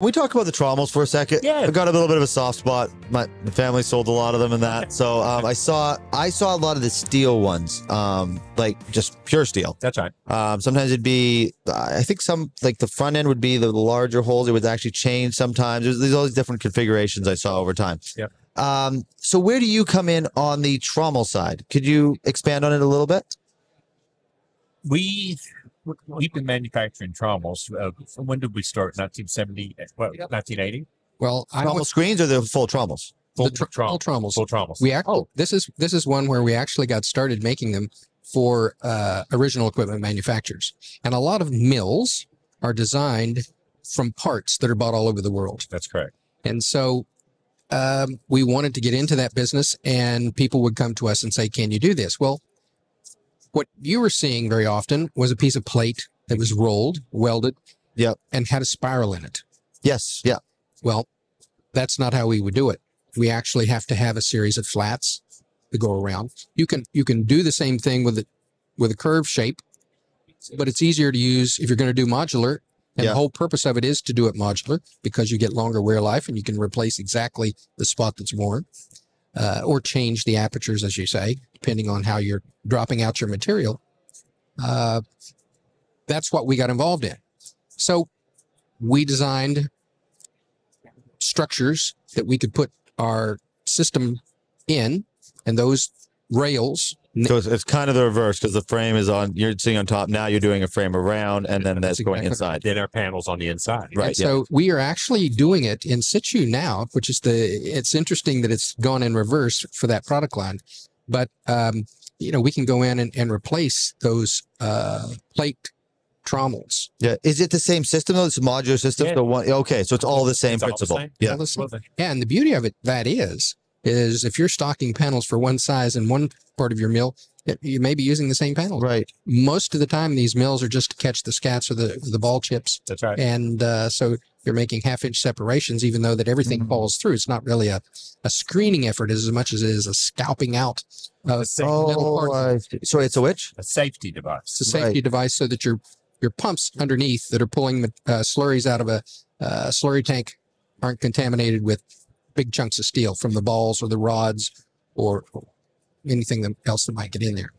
We talk about the Trommels for a second. Yeah. I've got a little bit of a soft spot. My family sold a lot of them and that. So I saw a lot of the steel ones, like just pure steel. That's right. Sometimes it'd be, I think some, like the front end would be the larger holes. It would actually change sometimes. There's all these different configurations I saw over time. Yep. So where do you come in on the Trommel side? Could you expand on it a little bit? We've been manufacturing Trommels. When did we start? 1970? Well, 1980. Well, Trommel screens or the full Trommels? Full Trommels. Full Trommels. This is one where we actually got started making them for original equipment manufacturers, and a lot of mills are designed from parts that are bought all over the world. That's correct. And so we wanted to get into that business, and people would come to us and say, "Can you do this?" Well, what you were seeing very often was a piece of plate that was rolled, welded, and had a spiral in it. Yes, yeah. Well, that's not how we would do it. We actually have to have a series of flats to go around. You can do the same thing with a curved shape, but it's easier to use if you're going to do modular. And the whole purpose of it is to do it modular because you get longer wear life and you can replace exactly the spot that's worn. Or change the apertures, as you say, depending on how you're dropping out your material. That's what we got involved in. So we designed structures that we could put our system in, and those rails. So it's kind of the reverse because the frame is on, you're sitting on top. Now you're doing a frame around, and then that's going inside. Then our panel's on the inside. Right. And so we are actually doing it in situ now, which is it's interesting that it's gone in reverse for that product line. But, we can go in and replace those plate Trommels. Yeah. Is it the same system though? It's a modular system? Yeah. Okay. So it's all the same principle. Yeah. And the beauty of it, is if you're stocking panels for one size in one part of your mill, you may be using the same panel. Right. Most of the time, these mills are just to catch the scats or the ball chips. That's right. And so you're making half-inch separations, even though that everything falls through. It's not really a screening effort as much as it is a scalping out of metal parts. So it's a which? A safety device. It's a safety device so that your pumps underneath that are pulling slurries out of a slurry tank aren't contaminated with big chunks of steel from the balls or the rods or anything else that might get in there.